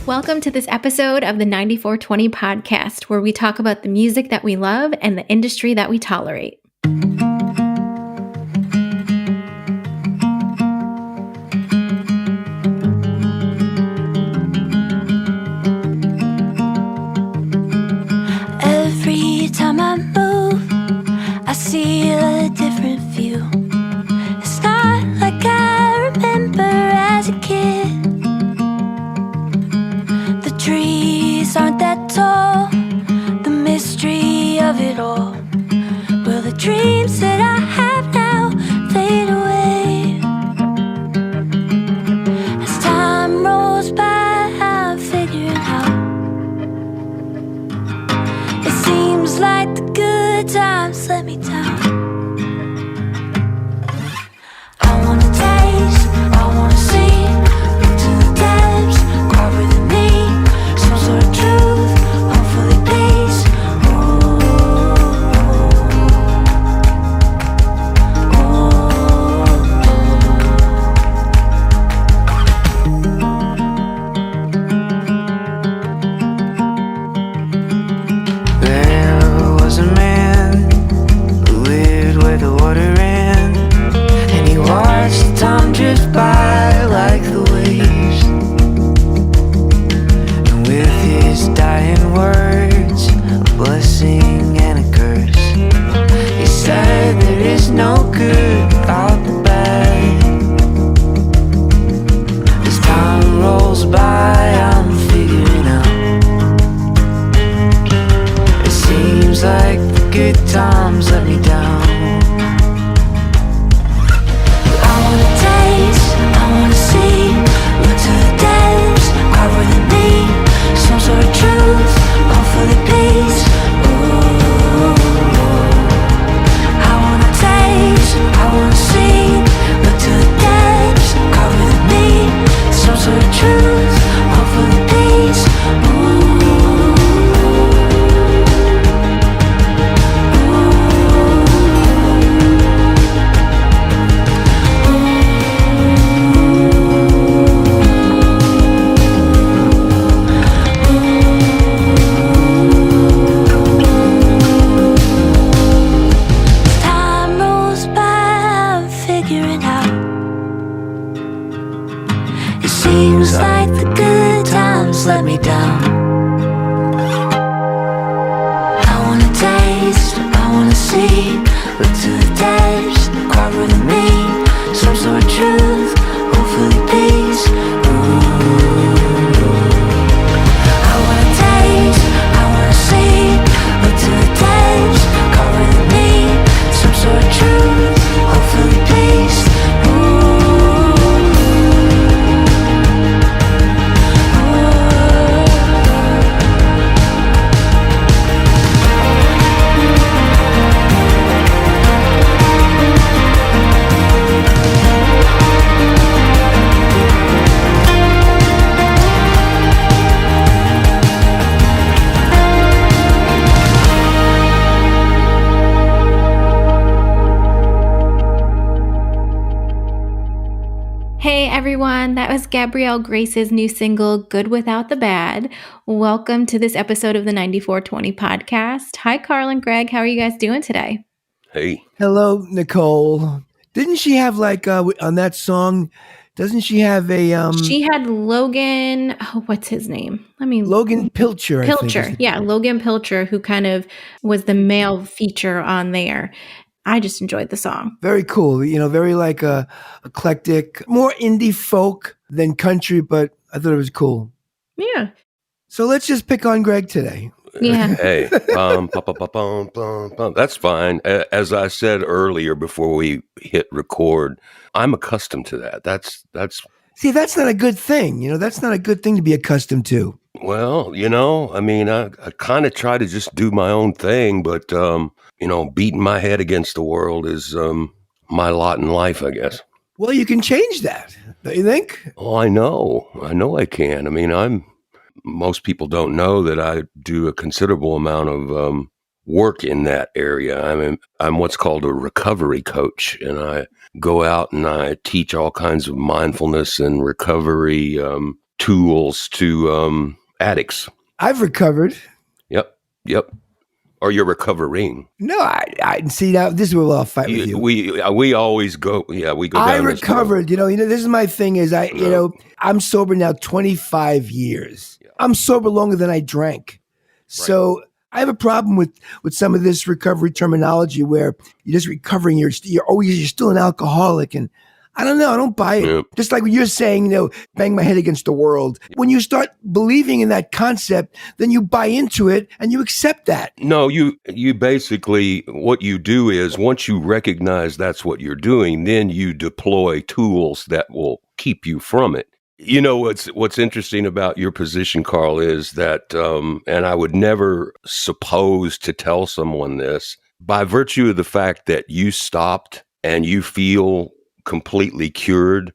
Welcome to this episode of the 94twenty podcast, where we talk about the music that we love and the industry that we tolerate. Every time I move, I see a different view. It's not like I remember as a kid. The trees aren't that tall, the mystery of it all. Will the dreams that I have now fade away? As time rolls by, I'm figuring out. It seems like the good times let me down. I wanna taste, I wanna see, look to the depths, cry within me, some sort of truth, hopefully peace. There was a man who lived where the water ran, and he watched the time drift by like the waves. And with his dying words, a blessing and a curse, he said there is no good without the bad. As time rolls by, I'm figuring out. Seems like the good times let me down. I wanna taste, I wanna see, look to the depths, cry within me, some sort of truth, hopefully peace. I wanna taste, I wanna see, look to the depths, cry within me, some sort of truth, hopefully peace. Time rolls by, I'm figuring out. It seems like the good times let me down. I wanna taste, I wanna see, look to the depths, cry within me, some sort of truth, hopefully peace. I wanna taste, I wanna see, look to the depths, cry within me, some sort of truth, hopefully peace. Hey everyone, that was Gabrielle Grace's new single, Good Without the Bad. Welcome to this episode of the 94twenty podcast. Hi, Carl and Greg. How are you guys doing today? Hey, Hello, Nicole. Didn't she have on that song? Doesn't she have a She had Logan, what's his name? Logan Pilcher? I think is Pilcher. the- Yeah, Logan Pilcher, who kind of was the male feature on there. I just enjoyed the song. Very cool. Very eclectic, more indie folk than country, but I thought it was cool. Yeah. So let's just pick on Greg today. Yeah. hey, that's fine. As I said earlier before we hit record, I'm accustomed to that. That's See, that's not a good thing. That's not a good thing to be accustomed to. well, I mean, I kind of try to just do my own thing, but beating my head against the world is my lot in life, I guess. Well, you can change that, don't you think? Oh, I know I can. I mean, most people don't know that I do a considerable amount of work in that area. I mean, I'm what's called a recovery coach, and I go out and I teach all kinds of mindfulness and recovery tools to addicts. I've recovered. Yep. Or you're recovering. No, I see now. This is where I'll fight with you. We always go. Yeah, we go. I down recovered. This is my thing. Is I'm sober now 25 years. Yeah. I'm sober longer than I drank. So right. I have a problem with some of this recovery terminology where you're just recovering. You're still an alcoholic, and I don't know. I don't buy it. Yeah. Just like when you're saying, bang my head against the world. When you start believing in that concept, then you buy into it and you accept that. No, you basically, what you do is once you recognize that's what you're doing, then you deploy tools that will keep you from it. What's interesting about your position, Carl, is that, and I would never suppose to tell someone this, by virtue of the fact that you stopped and you feel completely cured,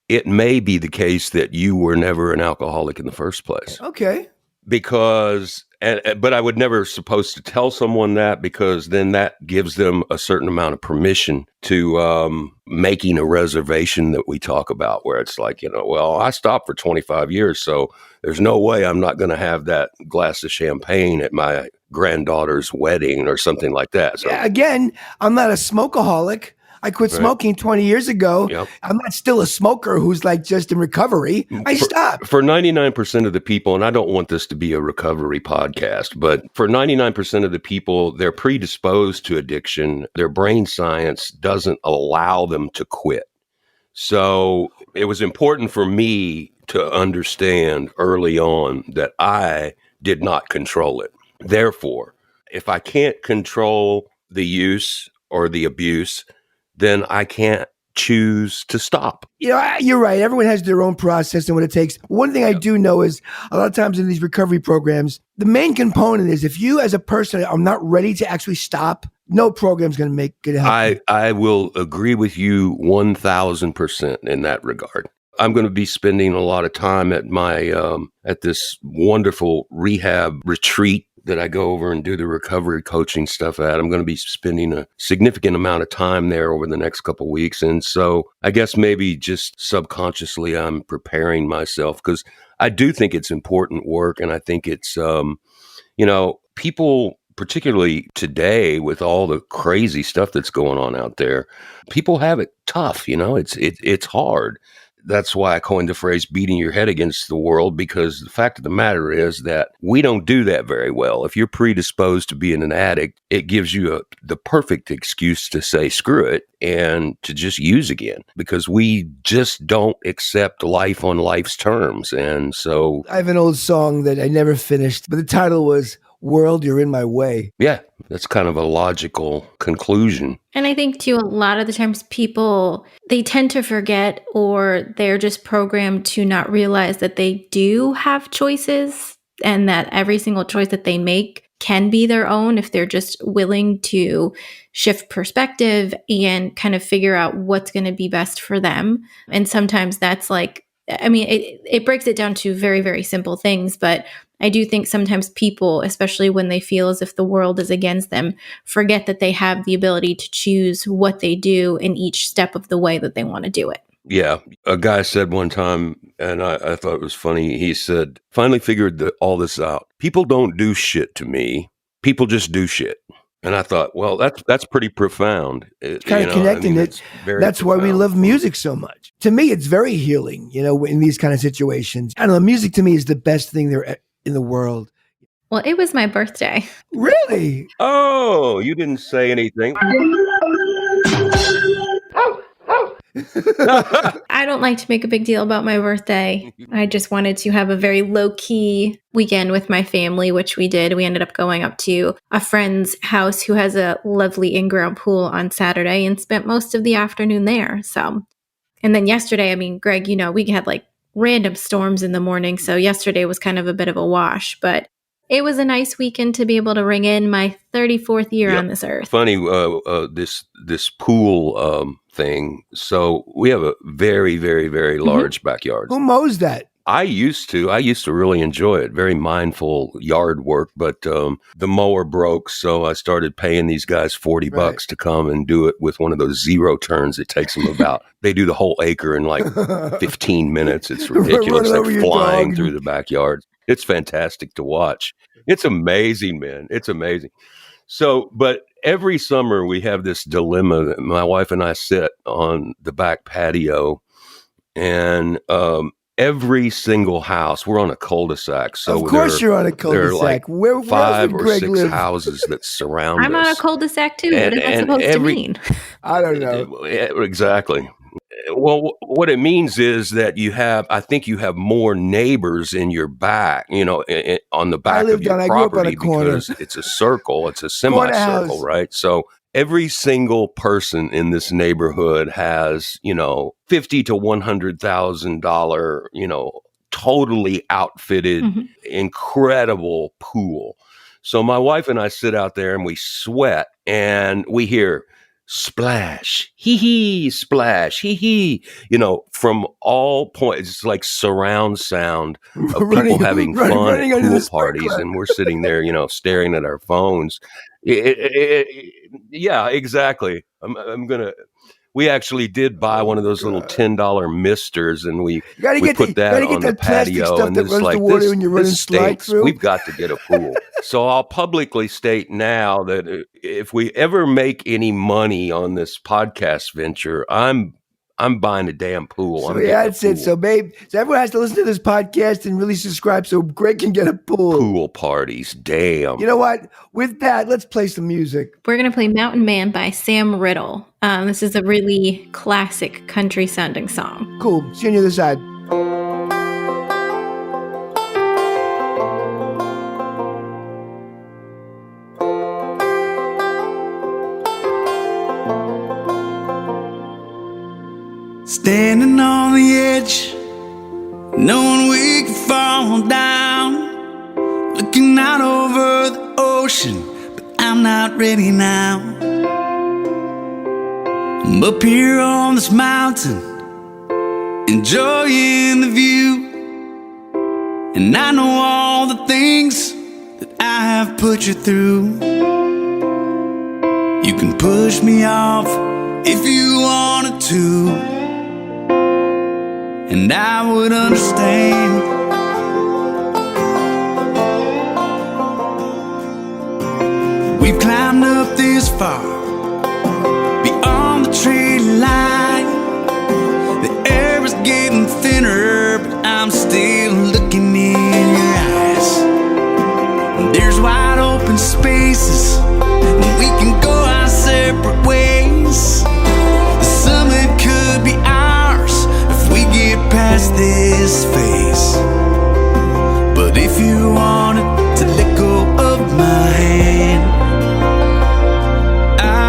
it may be the case that you were never an alcoholic in the first place. Okay. But I would never supposed to tell someone that, because then that gives them a certain amount of permission to making a reservation that we talk about, where it's like, well, I stopped for 25 years, so there's no way I'm not going to have that glass of champagne at my granddaughter's wedding or something like that. So, yeah, again, I'm not a smokeaholic. I quit smoking 20 years ago. Yep. I'm not still a smoker who's like just in recovery. I stopped. For 99% of the people, and I don't want this to be a recovery podcast, but for 99% of the people, they're predisposed to addiction. Their brain science doesn't allow them to quit. So it was important for me to understand early on that I did not control it. Therefore, if I can't control the use or the abuse, then I can't choose to stop. You're right. Everyone has their own process and what it takes. One thing I do know is a lot of times in these recovery programs, the main component is if you as a person are not ready to actually stop, no program's going to make it happen. I will agree with you 1,000% in that regard. I'm going to be spending a lot of time at my at this wonderful rehab retreat that I go over and do the recovery coaching stuff at. I'm going to be spending a significant amount of time there over the next couple of weeks. And so I guess maybe just subconsciously I'm preparing myself, because I do think it's important work. And I think it's, people, particularly today with all the crazy stuff that's going on out there, people have it tough. It's hard. That's why I coined the phrase beating your head against the world, because the fact of the matter is that we don't do that very well. If you're predisposed to being an addict, it gives you the perfect excuse to say screw it and to just use again, because we just don't accept life on life's terms. And so I have an old song that I never finished, but the title was "World, You're in My Way." Yeah, that's kind of a logical conclusion. And I think, too, a lot of the times people, they tend to forget, or they're just programmed to not realize that they do have choices, and that every single choice that they make can be their own if they're just willing to shift perspective and kind of figure out what's going to be best for them. And sometimes that's like, it breaks it down to very, very simple things, but I do think sometimes people, especially when they feel as if the world is against them, forget that they have the ability to choose what they do in each step of the way that they want to do it. Yeah. A guy said one time, and I thought it was funny, he said, finally figured all this out. People don't do shit to me. People just do shit. And I thought, well, that's pretty profound. It's kind of connecting it. That's why we love music so much. To me, it's very healing, in these kind of situations. I don't know, music to me is the best thing there in the world. Well, it was my birthday. Really? Oh, you didn't say anything. I don't like to make a big deal about my birthday. I just wanted to have a very low-key weekend with my family, which we did. We ended up going up to a friend's house who has a lovely in-ground pool on Saturday and spent most of the afternoon there. So, and then yesterday, Greg, we had like random storms in the morning. So yesterday was kind of a bit of a wash, but it was a nice weekend to be able to ring in my 34th year on this earth. Funny, this pool thing. So we have a very, very, very large backyard. Who mows that? I used to really enjoy it. Very mindful yard work, but the mower broke, so I started paying these guys $40 to come and do it with one of those zero turns. It takes them they do the whole acre in like 15 minutes. It's ridiculous. They're flying through the backyard. It's fantastic to watch. It's amazing, man. It's amazing. So, but every summer we have this dilemma. My wife and I sit on the back patio, and every single house, we're on a cul-de-sac. So of course you're on a cul-de-sac. There are like where 5 or 6 live? houses that surround us. I'm on a cul-de-sac too. What is that supposed to mean? I don't know. Exactly. Well, what it means is that I think you have more neighbors in your back, on the back of your property, because it's a circle, it's a semicircle, right? So every single person in this neighborhood has, $50,000 to $100,000, totally outfitted, incredible pool. So my wife and I sit out there and we sweat and we hear splash, hee hee, splash, hee hee, from all points. It's like surround sound of people having fun at pool parties, and we're sitting there, staring at our phones. Yeah, exactly. We actually did buy one of those little $10 misters, and we put that on the patio, and it's like, this stinks. We've got to get a pool. So I'll publicly state now that if we ever make any money on this podcast venture, I'm buying a damn pool. So that's it. So babe, everyone has to listen to this podcast and really subscribe so Greg can get a pool. Pool parties, damn. You know what? With that, let's play some music. We're going to play Mountain Man by Sam Riddle. This is a really classic country sounding song. Cool. See you on the other side. Standing on the edge, knowing we could fall down, looking out over the ocean, but I'm not ready now. I'm up here on this mountain, enjoying the view, and I know all the things that I have put you through. You can push me off if you wanted to, and I would understand. We've climbed up this far, beyond the tree line. The air is getting thinner, but I'm still looking in your eyes. There's wide open spaces, and we can go our separate ways. The summit could be ours if we get past this phase. But if you wanted to let go of my hand, I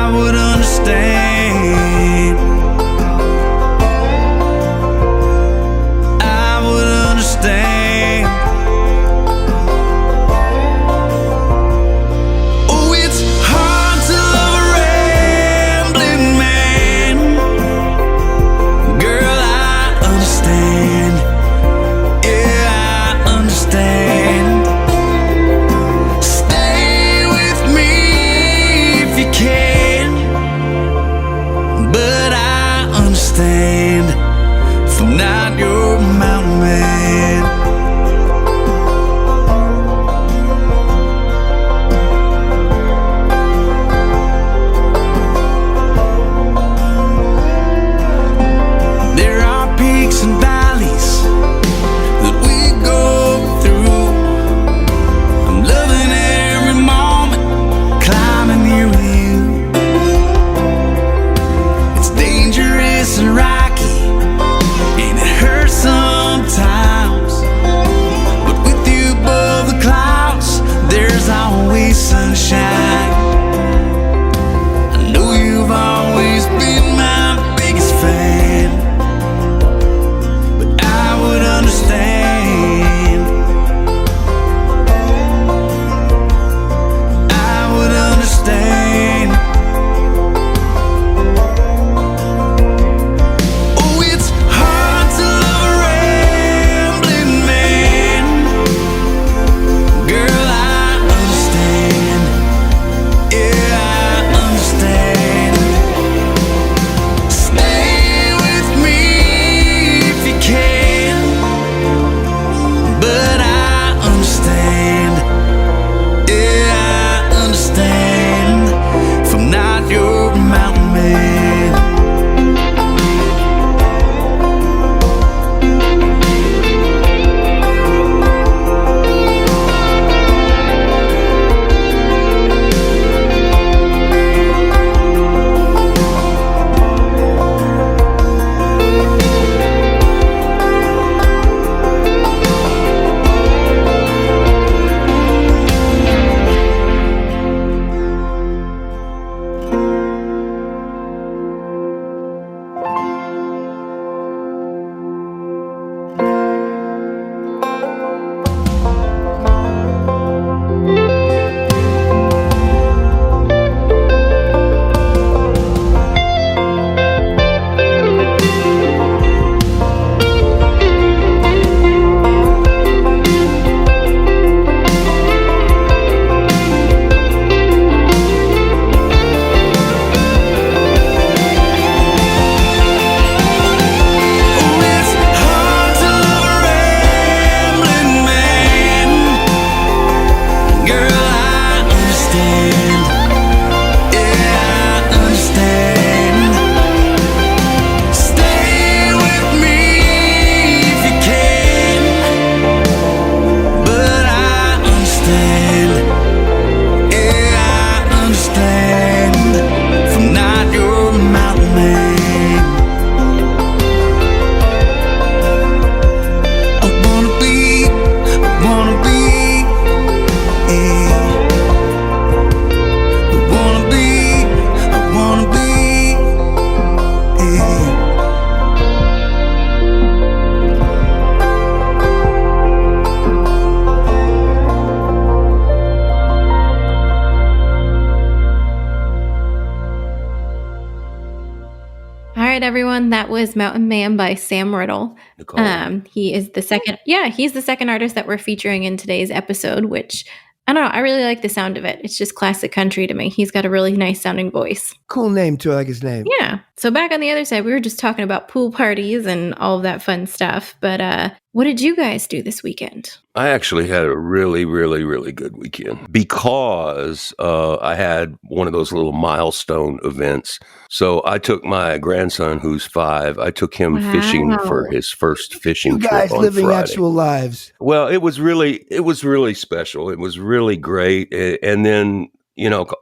right, everyone. That was Mountain Man by Sam Riddle. Nicole. He is the second. Yeah, he's the second artist that we're featuring in today's episode, which I don't know. I really like the sound of it. It's just classic country to me. He's got a really nice sounding voice. Cool name too. I like his name. Yeah. So back on the other side, we were just talking about pool parties and all of that fun stuff. But what did you guys do this weekend? I actually had a really, really, really good weekend because I had one of those little milestone events. So I took my grandson, who's 5, I took him fishing for his first fishing You trip guys on living Friday. actual lives. Well, it was really special. It was really great. And then,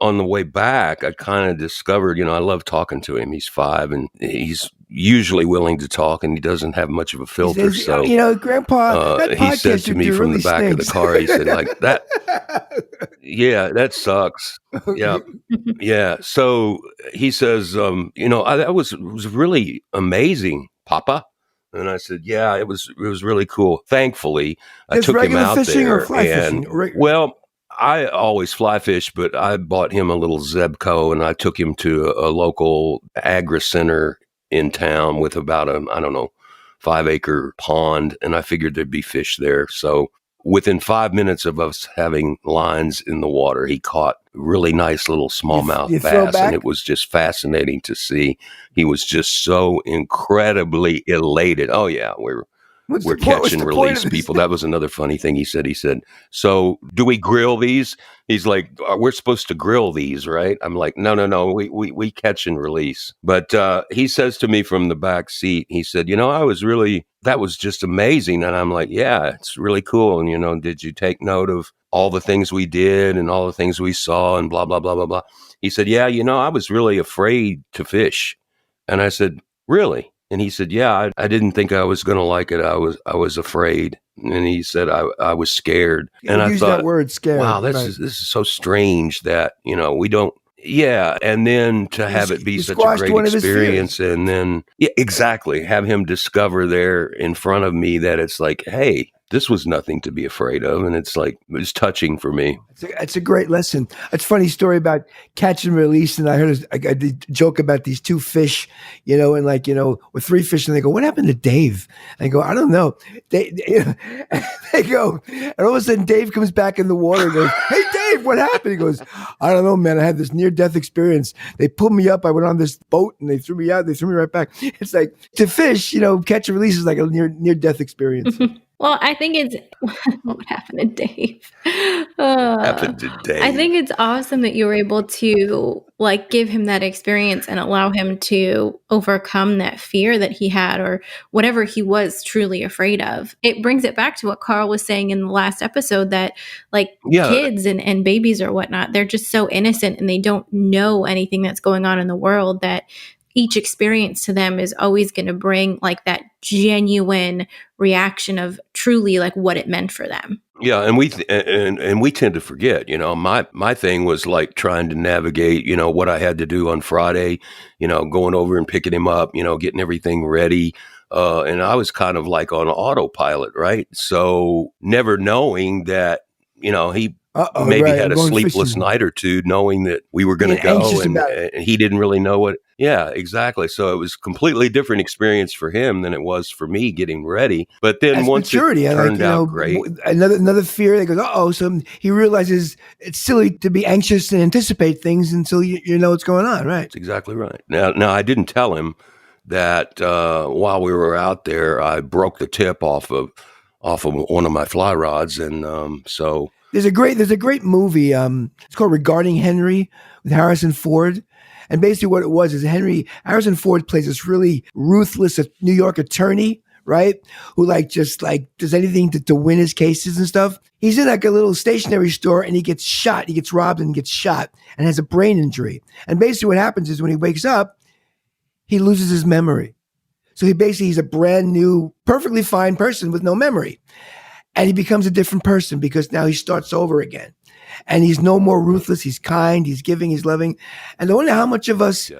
on the way back, I kind of discovered, I love talking to him. He's 5 and he's usually willing to talk and he doesn't have much of a filter. So, Grandpa, that he said podcast to you me do from really the back stinks. of the car, he said, like, that, that sucks. Yeah. Yeah. So he says, that was really amazing, Papa. And I said, yeah, it was really cool. Thankfully, I It's took him regular out fishing there or fly and, fishing? well, I always fly fish, but I bought him a little Zebco and I took him to a local agri center in town with about 5-acre pond. And I figured there'd be fish there. So within 5 minutes of us having lines in the water, he caught really nice little smallmouth you throw bass. back? And it was just fascinating to see. He was just so incredibly elated. Oh yeah, we're catch and release people. That was another funny thing he said. He said, so do we grill these? He's like, we're supposed to grill these, right? I'm like, no. We catch and release. But he says to me from the back seat, he said, that was just amazing. And I'm like, yeah, it's really cool. And, did you take note of all the things we did and all the things we saw and blah, blah, blah, blah, blah. He said, yeah, I was really afraid to fish. And I said, really? And he said, yeah, I didn't think I was going to like it. I was afraid. And he said, I was scared. And I thought, that word, scared. wow, this is so strange that, we don't. Yeah. And then to have it be such a great experience. And then, yeah, exactly. Have him discover there in front of me that it's like, hey, this was nothing to be afraid of. And it's like, it's touching for me. It's a great lesson. It's a funny story about catch and release. And I heard a joke about these 2 fish, and with 3 fish. And they go, what happened to Dave? And I go, I don't know. They go, and all of a sudden Dave comes back in the water and goes, hey, Dave, what happened? He goes, I don't know, man. I had this near-death experience. They pulled me up. I went on this boat and they threw me out. They threw me right back. It's like to fish, catch and release is like a near-death experience. Well, I think it's what happened to Dave. Happened to Dave. I think it's awesome that you were able to give him that experience and allow him to overcome that fear that he had or whatever he was truly afraid of. It brings it back to what Carl was saying in the last episode that kids and babies or whatnot, they're just so innocent and they don't know anything that's going on in the world that each experience to them is always going to bring that genuine reaction of truly what it meant for them. Yeah, and we tend to forget. My thing was trying to navigate. What I had to do on Friday. Going over and picking him up. Getting everything ready. And I was kind of on autopilot, right? So never knowing that he maybe had a sleepless night or two, knowing that we were going to go, and he didn't really know what. Yeah, exactly. So it was a completely different experience for him than it was for me getting ready. But then once maturity, it turned out great. Another fear that goes, so he realizes it's silly to be anxious and anticipate things until you know what's going on, right? That's exactly right. Now I didn't tell him that while we were out there, I broke the tip off of one of my fly rods, and so there's a great movie. It's called Regarding Henry with Harrison Ford. And basically what it was is Harrison Ford plays this really ruthless New York attorney, right? Who just does anything to win his cases and stuff. He's in a little stationery store and he gets shot. He gets robbed and gets shot and has a brain injury. And basically what happens is when he wakes up, he loses his memory. So he's a brand new, perfectly fine person with no memory. And he becomes a different person because now he starts over again. And he's no more ruthless. He's kind. He's giving. He's loving. And I wonder how much of us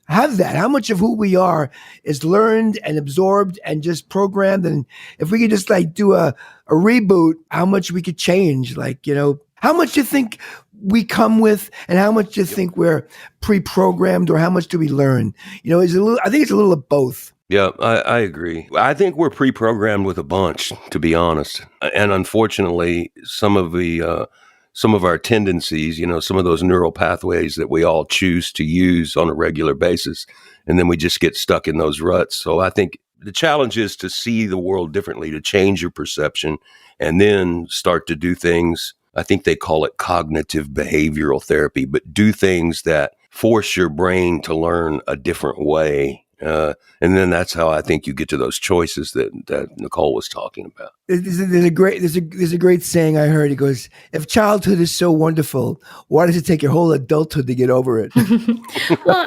have that. How much of who we are is learned and absorbed and just programmed. And if we could just do a reboot, how much we could change. How much do you think we come with, and how much do you think we're pre-programmed, or how much do we learn? I think it's a little of both. Yeah, I agree. I think we're pre-programmed with a bunch, to be honest. And unfortunately, some of our tendencies, some of those neural pathways that we all choose to use on a regular basis, and then we just get stuck in those ruts. So I think the challenge is to see the world differently, to change your perception, and then start to do things. I think they call it cognitive behavioral therapy, but do things that force your brain to learn a different way. And then that's how I think you get to those choices that Nicole was talking about. There's a great saying I heard. It goes, "If childhood is so wonderful, why does it take your whole adulthood to get over it?" Well,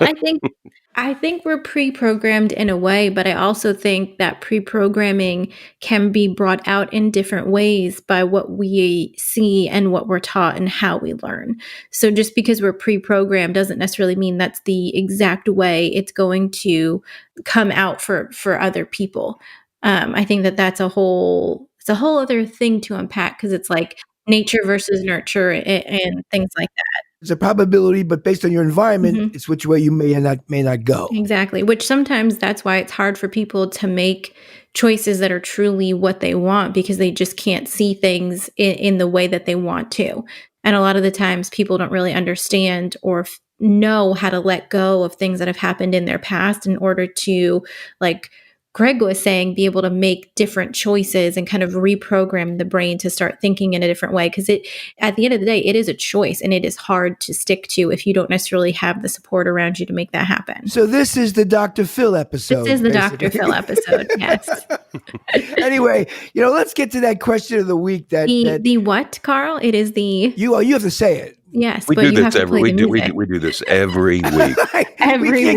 I think we're pre-programmed in a way, but I also think that pre-programming can be brought out in different ways by what we see and what we're taught and how we learn. So just because we're pre-programmed doesn't necessarily mean that's the exact way it's going to come out for other people. I think that's it's a whole other thing to unpack, because it's like nature versus nurture and things like that. It's a probability, but based on your environment, it's which way you may not go. Exactly. Which sometimes that's why it's hard for people to make choices that are truly what they want, because they just can't see things in the way that they want to. And a lot of the times people don't really understand or know how to let go of things that have happened in their past in order to, like Greg was saying, be able to make different choices and kind of reprogram the brain to start thinking in a different way. Because at the end of the day, it is a choice, and it is hard to stick to if you don't necessarily have the support around you to make that happen. So this is the Dr. Phil episode. This is the Dr. Phil episode, yes. Anyway, let's get to that question of the week. The what, Carl? It is the... You have to say it. Yes, we do this every week. We can't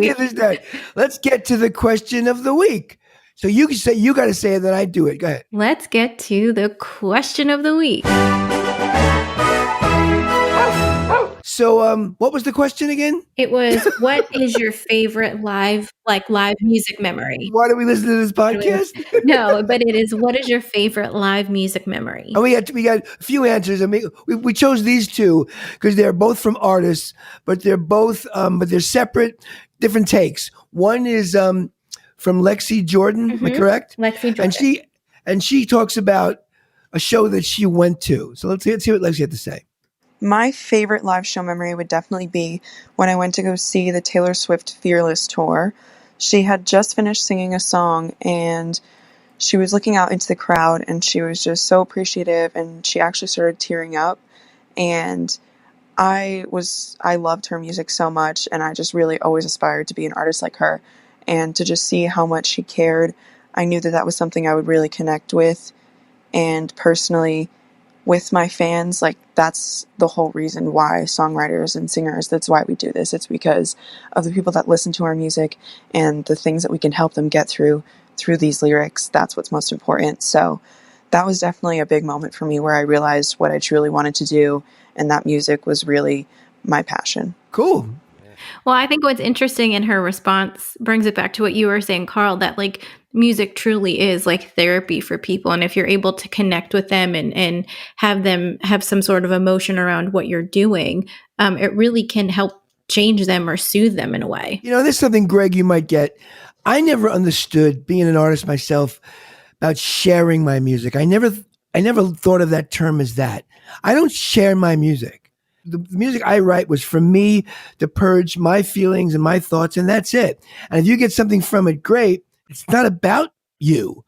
get this done. Let's get to the question of the week. So you got to say it, then I do it. Go ahead. Let's get to the question of the week. So, what was the question again? It was, what is your favorite live music memory? Why do we listen to this podcast? No, but it is, what is your favorite live music memory? And we got a few answers. I mean, we chose these two because they're both from artists, but they're both, but they're separate, different takes. One is from Lexi Jordan, am I correct? Lexi Jordan. And she talks about a show that she went to. So let's see what Lexi had to say. My favorite live show memory would definitely be when I went to go see the Taylor Swift Fearless tour. She had just finished singing a song, and she was looking out into the crowd, and she was just so appreciative, and she actually started tearing up. And I loved her music so much, and I just really always aspired to be an artist like her. And to just see how much she cared, I knew that was something I would really connect with. And personally, with my fans, that's the whole reason why songwriters and singers, that's why we do this. It's because of the people that listen to our music and the things that we can help them get through these lyrics. That's what's most important. So that was definitely a big moment for me, where I realized what I truly wanted to do, and that music was really my passion. Cool. Well, I think what's interesting in her response brings it back to what you were saying, Carl, that music truly is like therapy for people. And if you're able to connect with them and have them have some sort of emotion around what you're doing, it really can help change them or soothe them in a way. There's something, Greg, you might get. I never understood, being an artist myself, about sharing my music. I never thought of that term as that. I don't share my music. The music I write was for me to purge my feelings and my thoughts, and that's it. And if you get something from it, great. It's not about you.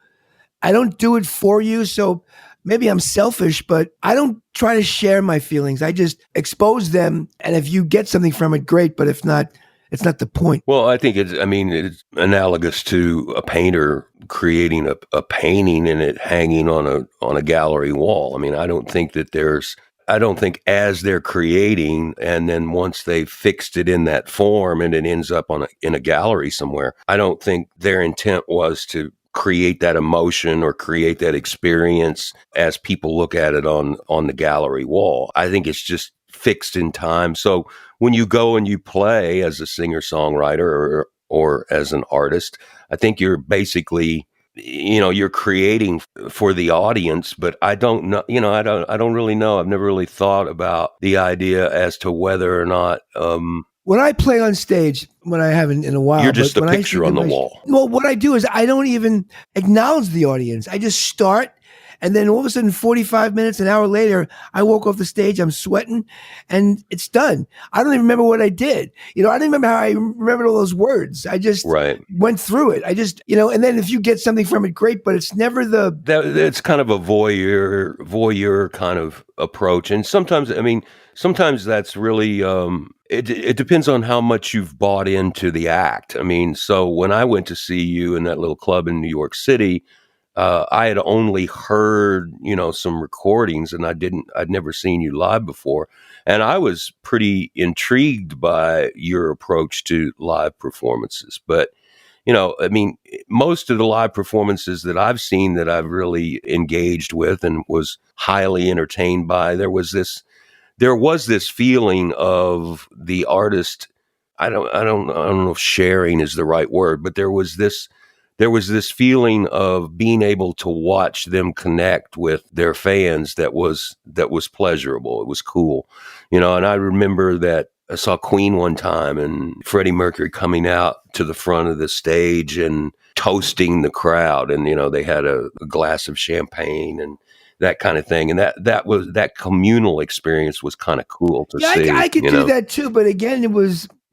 I don't do it for you, so maybe I'm selfish, but I don't try to share my feelings. I just expose them, and if you get something from it, great, but if not, it's not the point. Well, I think it's analogous to a painter creating a painting and it hanging on a gallery wall. I mean, I don't think as they're creating, and then once they've fixed it in that form and it ends up in a gallery somewhere, I don't think their intent was to create that emotion or create that experience as people look at it on the gallery wall. I think it's just fixed in time. So when you go and you play as a singer-songwriter or as an artist, I think you're basically you're creating for the audience, but I don't know, I don't really know. I've never really thought about the idea as to whether or not, when I play on stage, when I haven't in a while, you're just but a when picture on the wall. Well, what I do is I don't even acknowledge the audience. I just start, and then all of a sudden, 45 minutes, an hour later, I walk off the stage, I'm sweating, and it's done. I don't even remember what I did. I don't remember how I remembered all those words. I just went through it. I just, and then if you get something from it, great, but it's never it's kind of a voyeur kind of approach. And sometimes that's really, it depends on how much you've bought into the act. So when I went to see you in that little club in New York City, I had only heard, some recordings, and I'd never seen you live before. And I was pretty intrigued by your approach to live performances. But, most of the live performances that I've seen that I've really engaged with and was highly entertained by, there was this feeling of the artist. I don't know if sharing is the right word, but there was this feeling of being able to watch them connect with their fans that was pleasurable. It was cool. And I remember that I saw Queen one time, and Freddie Mercury coming out to the front of the stage and toasting the crowd, and they had a glass of champagne and that kind of thing. And that communal experience was kind of cool to see. I could do that too, but again,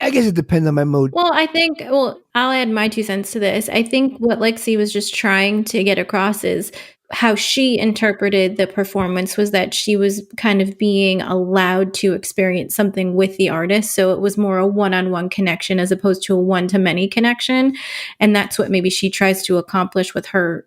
I guess it depends on my mood. Well, I'll add my 2 cents to this. I think what Lexi was just trying to get across is how she interpreted the performance was that she was kind of being allowed to experience something with the artist. So it was more a one-on-one connection as opposed to a one-to-many connection. And that's what maybe she tries to accomplish with her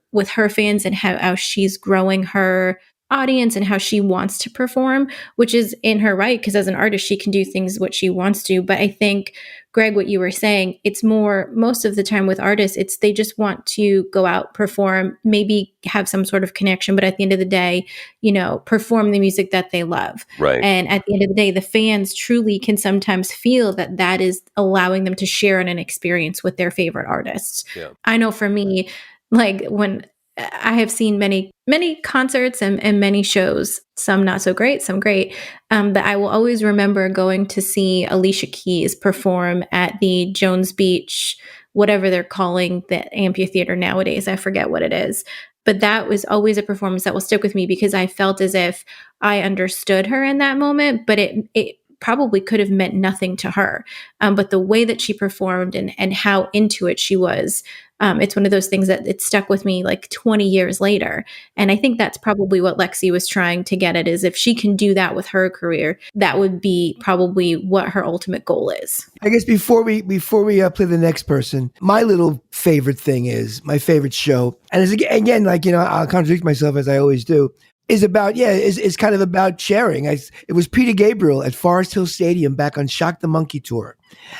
fans, and how she's growing her audience and how she wants to perform, which is in her right, because as an artist, she can do things what she wants to. But I think, Greg, what you were saying, it's more most of the time with artists, they just want to go out, perform, maybe have some sort of connection, but at the end of the day, perform the music that they love. Right. And at the end of the day, the fans truly can sometimes feel that is allowing them to share in an experience with their favorite artists. Yeah. I know for me, like when I have seen many concerts and many shows, some not so great, some great. But I will always remember going to see Alicia Keys perform at the Jones Beach, whatever they're calling the amphitheater nowadays. I forget what it is. But that was always a performance that will stick with me because I felt as if I understood her in that moment, but it probably could have meant nothing to her. But the way that she performed and how into it she was, it's one of those things that it stuck with me like 20 years later. And I think that's probably what Lexi was trying to get at, is if she can do that with her career, that would be probably what her ultimate goal is. I guess before we play the next person, my little favorite thing is my favorite show. And it's again, like, I'll contradict myself as I always do. Is kind of about sharing. It was Peter Gabriel at Forest Hill Stadium back on Shock the Monkey tour.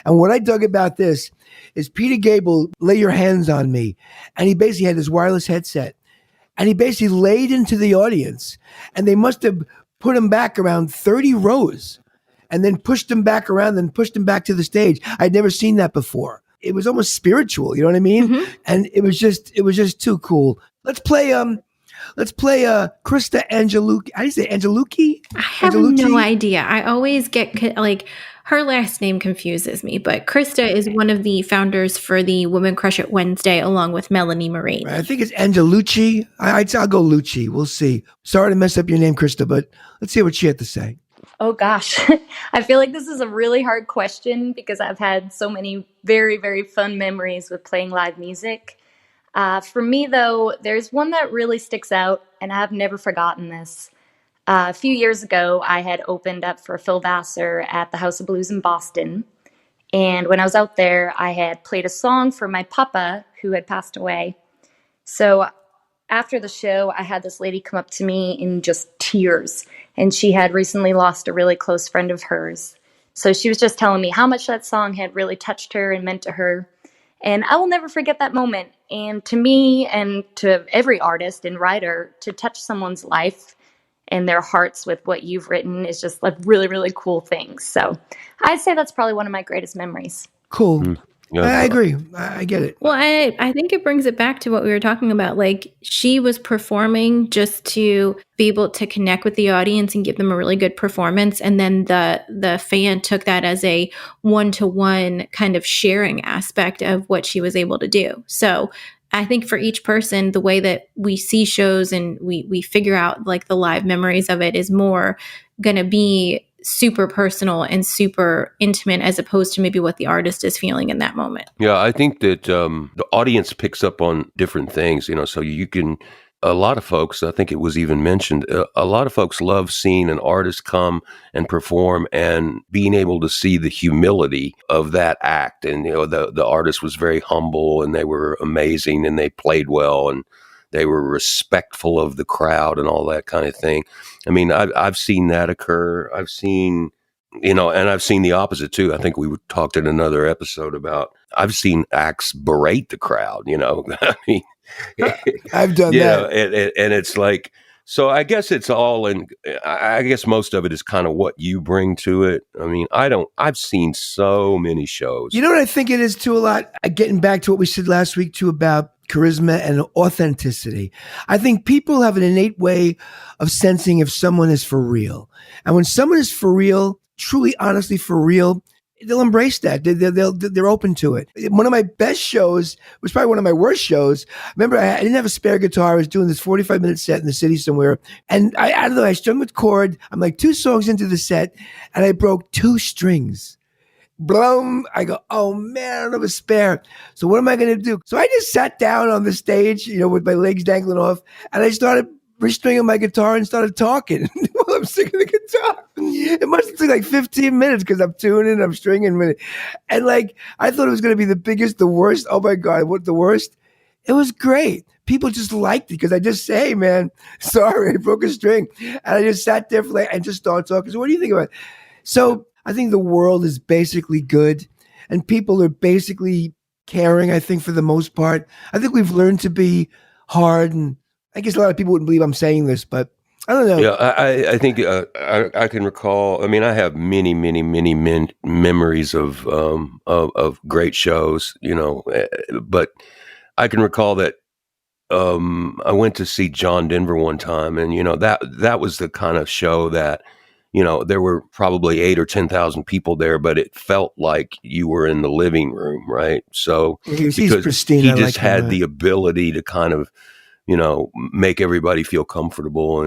And what I dug about this is Peter Gabriel, Lay Your Hands on Me. And he basically had this wireless headset. And he basically laid into the audience. And they must have put him back around 30 rows and then pushed him back around and pushed him back to the stage. I'd never seen that before. It was almost spiritual, you know what I mean? Mm-hmm. And it was just too cool. Let's play Krista Angelucci. How do you say Angelucci? I have no idea. I always get like her last name confuses me, but Krista is one of the founders for the Women Crush It Wednesday, along with Melanie Marie. Right, I think it's Angelucci. I'll go Lucci. We'll see. Sorry to mess up your name, Krista, but let's see what she had to say. Oh gosh, I feel like this is a really hard question because I've had so many very, very fun memories with playing live music. For me, though, there's one that really sticks out, and I've never forgotten this. A few years ago, I had opened up for Phil Vassar at the House of Blues in Boston. And when I was out there, I had played a song for my papa who had passed away. So after the show, I had this lady come up to me in just tears. And she had recently lost a really close friend of hers. So she was just telling me how much that song had really touched her and meant to her. And I will never forget that moment. And to me and to every artist and writer, to touch someone's life and their hearts with what you've written is just like really, really cool things. So I'd say that's probably one of my greatest memories. Cool. Yeah, I agree. I get it. Well, I think it brings it back to what we were talking about. Like, she was performing just to be able to connect with the audience and give them a really good performance. And then the fan took that as a one-to-one kind of sharing aspect of what she was able to do. So I think for each person, the way that we see shows and we figure out like the live memories of it is more going to be super personal and super intimate as opposed to maybe what the artist is feeling in that moment. Yeah, I think that the audience picks up on different things, so you can, a lot of folks, I think it was even mentioned, a lot of folks love seeing an artist come and perform and being able to see the humility of that act. And, the artist was very humble and they were amazing and they played well and they were respectful of the crowd and all that kind of thing. I mean, I've seen that occur. I've seen, and I've seen the opposite too. I think we talked in another episode about, I've seen acts berate the crowd, I mean, I've done that. and it's like, so I guess it's all in, I guess most of it is kind of what you bring to it. I mean, I've seen so many shows. You know what I think it is too a lot? Getting back to what we said last week too about charisma and authenticity. I think people have an innate way of sensing if someone is for real. And when someone is for real, truly, honestly for real, they'll embrace that. They're open to it. One of my best shows was probably one of my worst shows. Remember, I didn't have a spare guitar. I was doing this 45-minute set in the city somewhere. And I don't know, I strummed with chord. I'm like 2 songs into the set and I broke 2 strings. Boom. I go, oh man, I don't have a spare. So what am I going to do? So I just sat down on the stage, with my legs dangling off, and I started restringing my guitar and started talking while I'm singing the guitar. It must have took like 15 minutes because I'm tuning, I'm stringing. And like, I thought it was going to be the biggest, the worst. Oh my God, what the worst? It was great. People just liked it because I just say, hey man, sorry, I broke a string. And I just sat there and just started talking. So what do you think about it? So I think the world is basically good and people are basically caring, I think, for the most part. I think we've learned to be hard, and I guess a lot of people wouldn't believe I'm saying this, but I don't know. Yeah, I think I can recall. I mean, I have many, many, many memories of great shows, but I can recall that I went to see John Denver one time, and that was the kind of show that, there were probably 8 or 10,000 people there, but it felt like you were in the living room, right? So He's because pristine. he I just like him, had the ability to kind of, make everybody feel comfortable.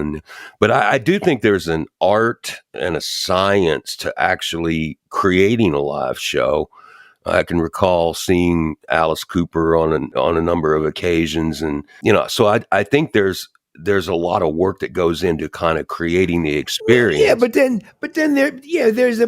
But I do think there's an art and a science to actually creating a live show. I can recall seeing Alice Cooper on a number of occasions, and so I think there's a lot of work that goes into kind of creating the experience. Yeah, but then there's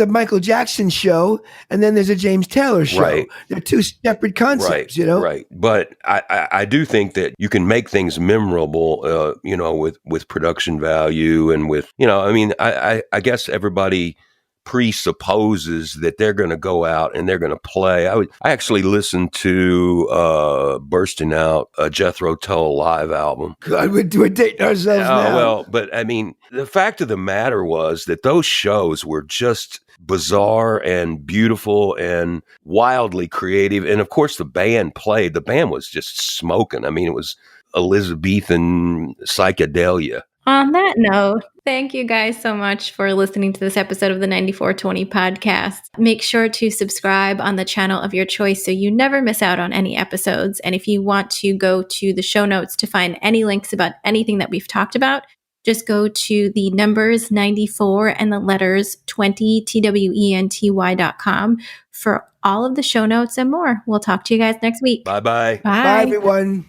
a Michael Jackson show, and then there's a James Taylor show. Right. They're 2 separate concepts, Right. But I do think that you can make things memorable, with production value and with, I mean, I guess everybody presupposes that they're going to go out and they're going to play. I actually listened to Bursting Out, a Jethro Tull live album. God, we're dating ourselves now. Well, but I mean, the fact of the matter was that those shows were just bizarre and beautiful and wildly creative. And of course, the band played. The band was just smoking. I mean, it was Elizabethan psychedelia. On that note, thank you guys so much for listening to this episode of the 94twenty podcast. Make sure to subscribe on the channel of your choice so you never miss out on any episodes. And if you want to go to the show notes to find any links about anything that we've talked about, just go to the numbers 94 and the letters 20, TWENTY.com for all of the show notes and more. We'll talk to you guys next week. Bye-bye. Bye. Bye, everyone.